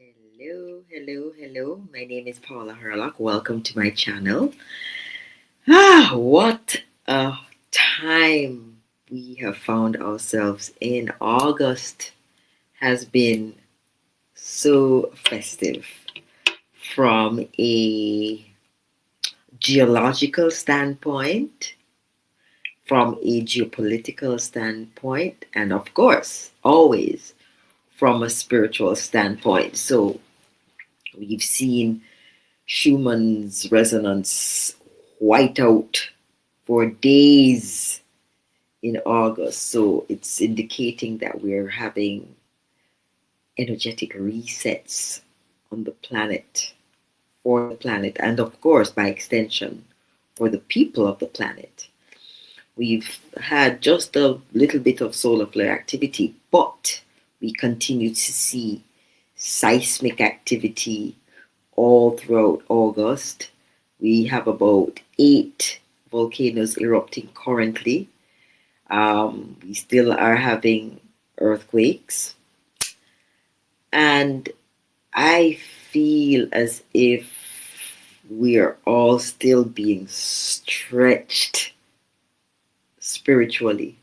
Hello. My name is Paula Herlock. Welcome to my channel. What a time we have found ourselves in. August has been so festive from a geological standpoint, from a geopolitical standpoint, and of course, always from a spiritual standpoint. So we've seen Schumann's resonance white out for days in August. So it's indicating that we're having energetic resets on the planet, for the planet, and of course, by extension, for the people of the planet. We've had just a little bit of solar flare activity, but we continue to see seismic activity all throughout August. We have about 8 volcanoes erupting currently. We still are having earthquakes. And I feel as if we are all still being stretched spiritually.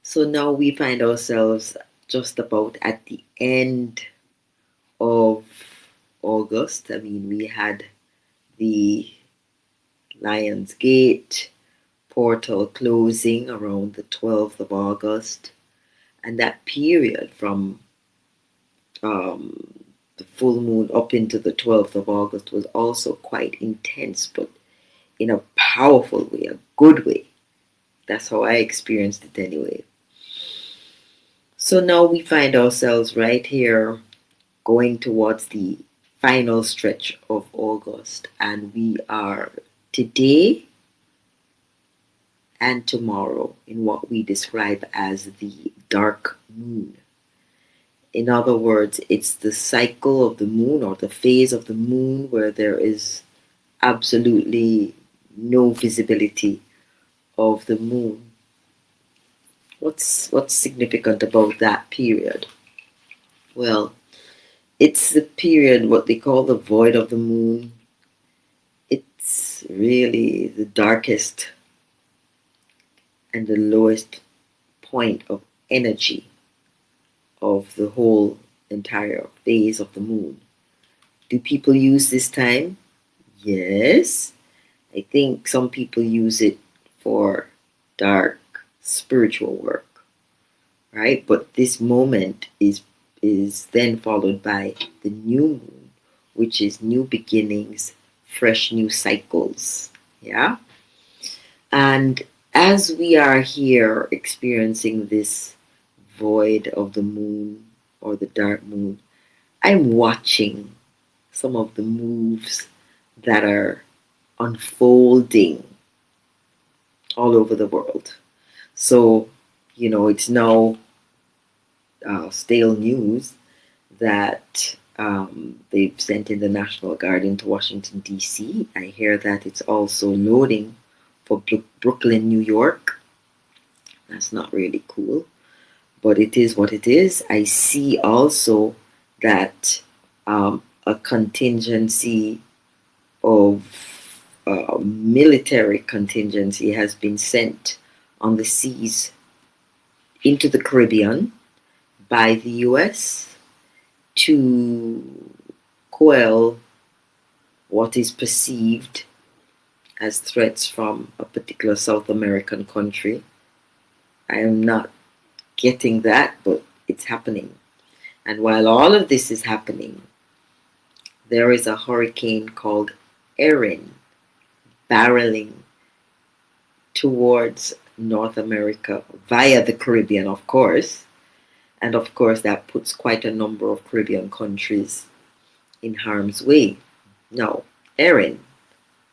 So now we find ourselves just about at the end of August. I mean, we had the Lions Gate portal closing around the 12th of August, and that period from the full moon up into the 12th of August was also quite intense, but in a powerful way, a good way. That's how I experienced it anyway. So now we find ourselves right here going towards the final stretch of August, and we are today and tomorrow in what we describe as the dark moon. In other words, it's the cycle of the moon, or the phase of the moon, where there is absolutely no visibility of the moon. What's significant about that period? Well, it's the period, what they call the void of the moon. It's really the darkest and the lowest point of energy of the whole entire phase of the moon. Do people use this time? Yes. I think some people use it for dark spiritual work, right? But this moment is then followed by the new moon, which is new beginnings, fresh new cycles. Yeah. And as we are here experiencing this void of the moon, or the dark moon, I'm watching some of the moves that are unfolding all over the world. So, it's now stale news that they've sent in the National Guard into Washington, D.C. I hear that it's also loading for Brooklyn, New York. That's not really cool, but it is what it is. I see also that a contingency of military contingency has been sent on the seas into the Caribbean by the US to quell what is perceived as threats from a particular South American country. I am not getting that, but it's happening. And while all of this is happening, there is a hurricane called Erin barreling towards North America via the Caribbean, of course. And of course, that puts quite a number of Caribbean countries in harm's way. Now, Erin,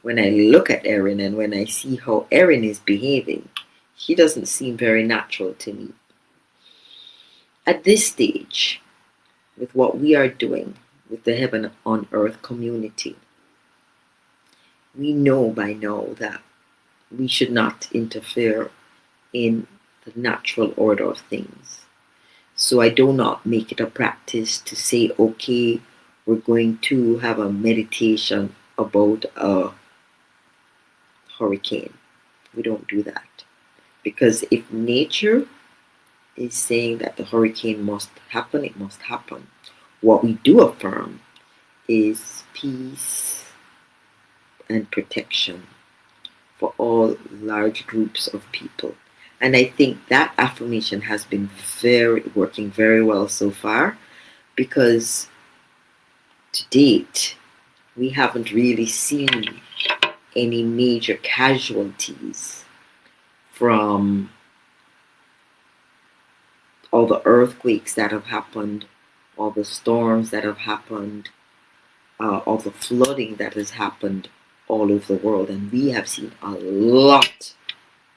when I look at Erin and when I see how Erin is behaving, she doesn't seem very natural to me. At this stage, with what we are doing with the Heaven on Earth community, we know by now that we should not interfere in the natural order of things. So I do not make it a practice to say, okay, we're going to have a meditation about a hurricane. We don't do that. Because if nature is saying that the hurricane must happen, it must happen. What we do affirm is peace and protection for all large groups of people. And I think that affirmation has been working very well so far, because to date we haven't really seen any major casualties from all the earthquakes that have happened, all the storms that have happened, all the flooding that has happened all over the world. And we have seen a lot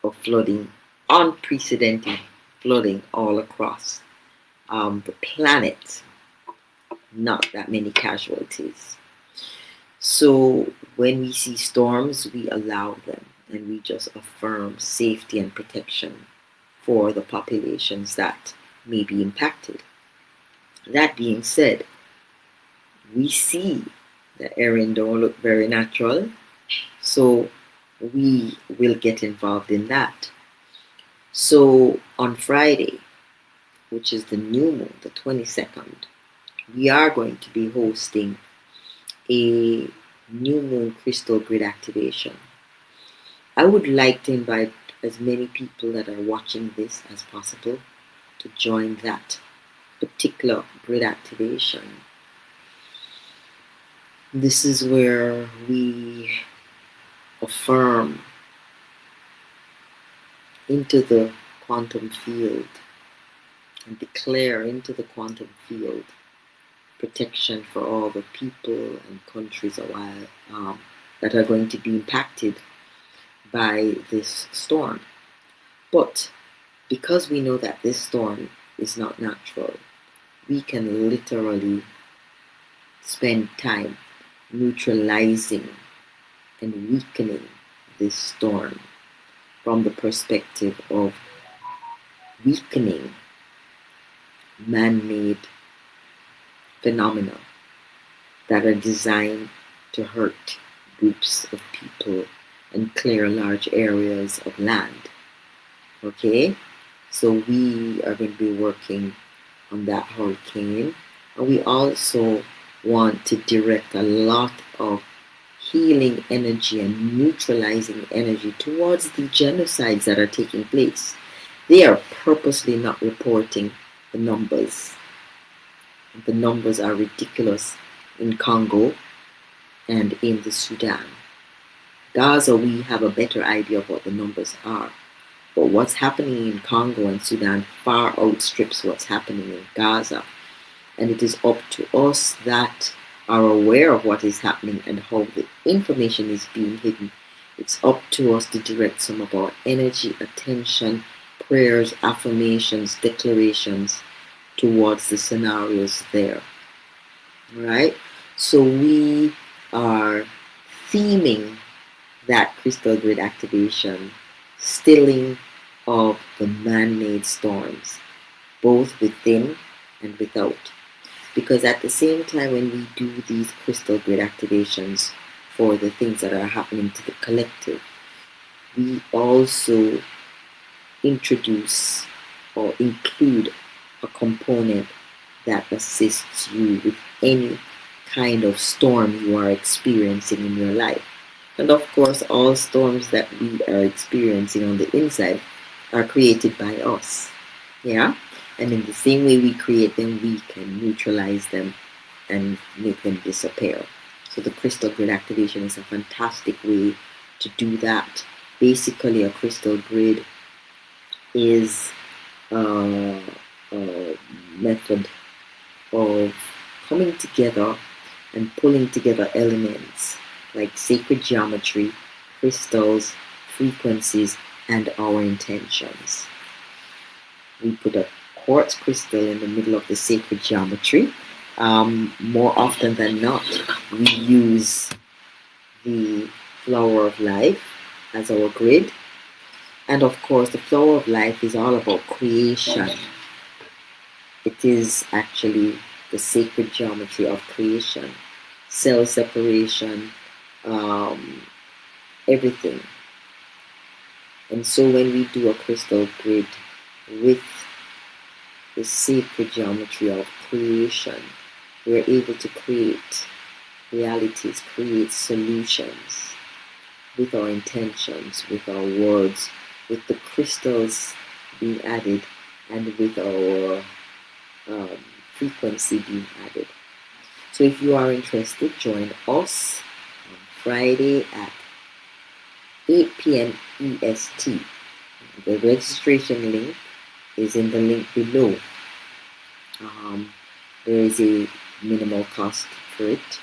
of flooding, unprecedented flooding all across the planet. Not that many casualties. So when we see storms, we allow them and we just affirm safety and protection for the populations that may be impacted. That being said, we see that Erin don't look very natural, so we will get involved in that. So on Friday, which is the new moon, the 22nd, we are going to be hosting a new moon crystal grid activation. I would like to invite as many people that are watching this as possible to join that particular grid activation. This is where we affirm into the quantum field and declare into the quantum field protection for all the people and countries that are going to be impacted by this storm. But because we know that this storm is not natural, we can literally spend time neutralizing and weakening this storm from the perspective of weakening man-made phenomena that are designed to hurt groups of people and clear large areas of land. Okay, so we are going to be working on that hurricane, and we also want to direct a lot of healing energy and neutralizing energy towards the genocides that are taking place. They are purposely not reporting the numbers. The numbers are ridiculous in Congo and in the Sudan. Gaza, we have a better idea of what the numbers are. But what's happening in Congo and Sudan far outstrips what's happening in Gaza. And it is up to us that are aware of what is happening and how the information is being hidden. It's up to us to direct some of our energy, attention, prayers, affirmations, declarations towards the scenarios there. All right? So we are theming that crystal grid activation, stilling of the man-made storms, both within and without. Because at the same time, when we do these crystal grid activations for the things that are happening to the collective, we also introduce or include a component that assists you with any kind of storm you are experiencing in your life. And of course, all storms that we are experiencing on the inside are created by us. Yeah? And in the same way we create them, we can neutralize them and make them disappear. So the crystal grid activation is a fantastic way to do that. Basically, a crystal grid is a method of coming together and pulling together elements like sacred geometry, crystals, frequencies, and our intentions. We put a quartz crystal in the middle of the sacred geometry. More often than not, we use the flower of life as our grid. And of course, the flower of life is all about creation. It is actually the sacred geometry of creation, cell separation, everything. And so when we do a crystal grid with the sacred geometry of creation, we're able to create realities, create solutions with our intentions, with our words, with the crystals being added, and with our frequency being added. So if you are interested, join us on Friday at 8 p.m. EST. The registration link is in the link below. There is a minimal cost for it.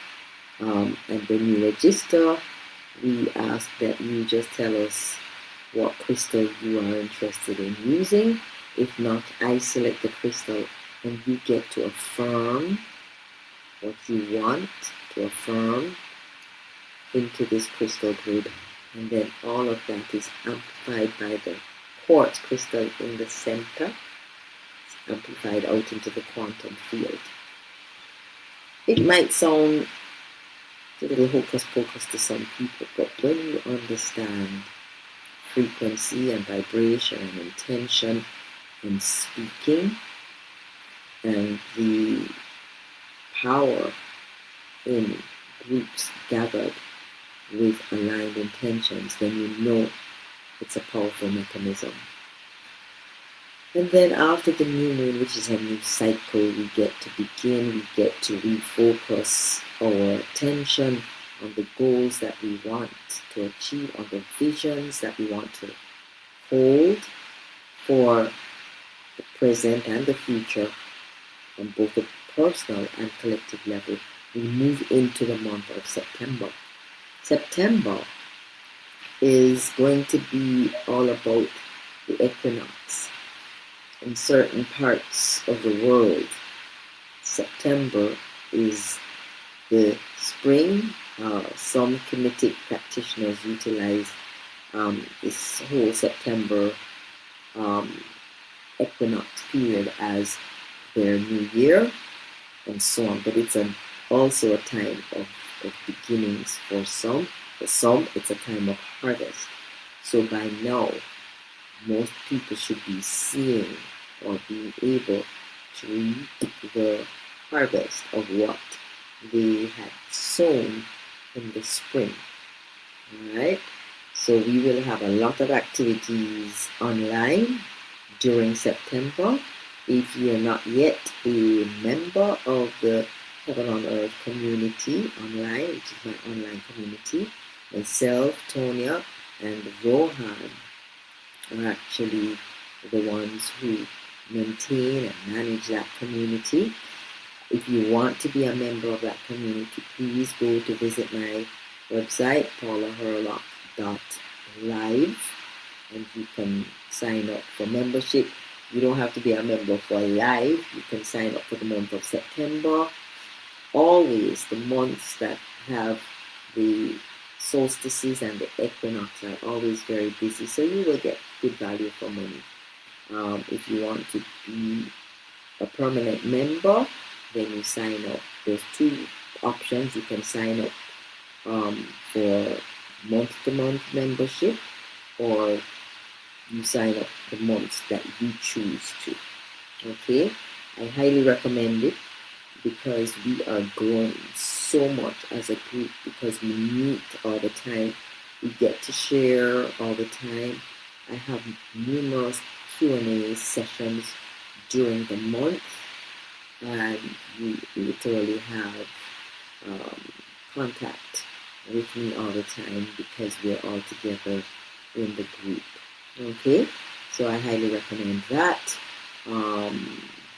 And when you register, we ask that you just tell us what crystal you are interested in using. If not, I select the crystal and you get to affirm what you want to affirm into this crystal grid. And then all of that is amplified by the quartz crystal in the center. It's amplified out into the quantum field. It might sound a little hocus pocus to some people, but when you understand frequency and vibration and intention and speaking and the power in groups gathered with aligned intentions, then you know it's a powerful mechanism. And then after the new moon, which is a new cycle, we get to begin, we get to refocus our attention on the goals that we want to achieve, on the visions that we want to hold for the present and the future on both the personal and collective level. We move into the month of September. September is going to be all about the equinox. In certain parts of the world, September is the spring. Some Kemetic practitioners utilize this whole September equinox period as their new year and so on. But it's also a time of beginnings for some. For some, it's a time of harvest. So by now, most people should be seeing or being able to reap the harvest of what they had sown in the spring. Alright, so we will have a lot of activities online during September. If you are not yet a member of the Heaven on Earth community online, which is my online community, myself, Tonya, and Rohan are actually the ones who maintain and manage that community. If you want to be a member of that community, please go to visit my website, paulahurlock.live, and you can sign up for membership. You don't have to be a member for live. You can sign up for the month of September. Always the months that have the solstices and the equinox are always very busy, so you will get good value for money. If you want to be a permanent member, then you sign up. There's two options. You can sign up for month-to-month membership, or you sign up the months that you choose to. Okay, I highly recommend it because we are growing so much as a group, because we meet all the time, we get to share all the time. I have numerous Q&A sessions during the month, and we literally have contact with me all the time because we're all together in the group. Okay, so I highly recommend that.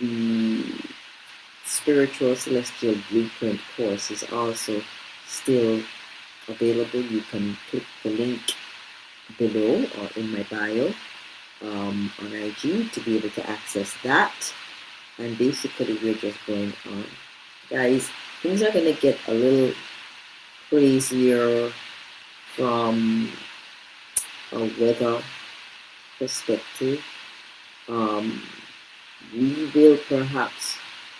The Spiritual Celestial Blueprint course is also still available. You can click the link below or in my bio on IG to be able to access that. And basically we're just going on. Guys, things are going to get a little crazier from a weather perspective. we will perhaps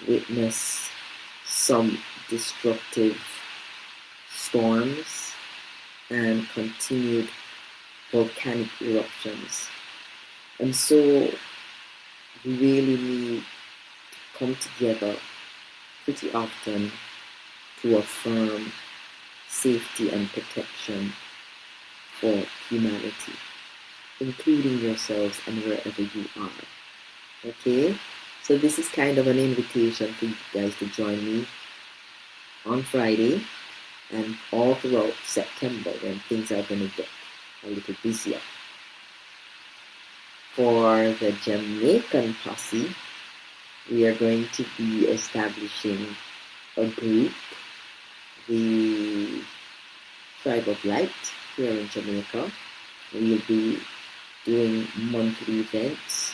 witness some destructive storms and continued volcanic eruptions. And so we really need to come together pretty often to affirm safety and protection for humanity, including yourselves and wherever you are. Okay? So this is kind of an invitation for you guys to join me on Friday and all throughout September when things are going to get a little busier. For the Jamaican posse, we are going to be establishing a group, the Tribe of Light, here in Jamaica. We'll be doing monthly events.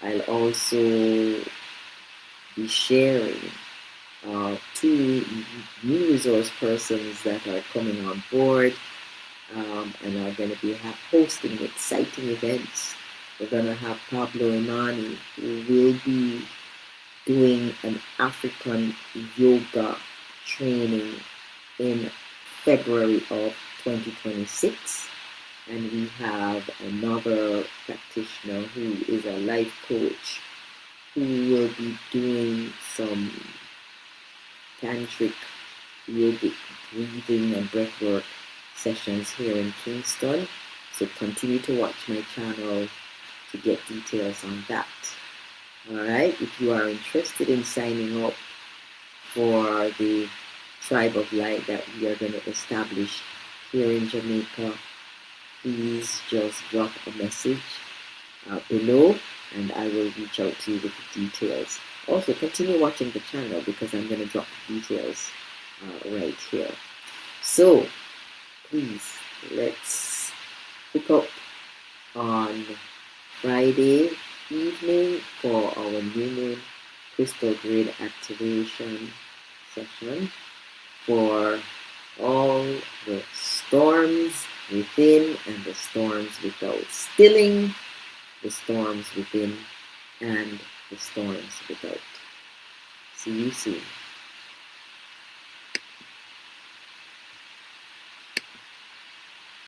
I'll also be sharing two new resource persons that are coming on board and are going to be hosting exciting events. We're going to have Pablo Imani, who will be doing an African yoga training in February of 2026. And we have another practitioner who is a life coach who will be doing some tantric yogic breathing and breathwork sessions here in Kingston. So continue to watch my channel to get details on that. Alright, if you are interested in signing up for the Tribe of Light that we are going to establish here in Jamaica, please just drop a message below and I will reach out to you with the details. Also, continue watching the channel because I'm going to drop the details right here. So, please, let's hook up on Friday evening for our new moon crystal grid activation session for all the storms within and the storms without, stilling the storms within and the storms without. See you soon.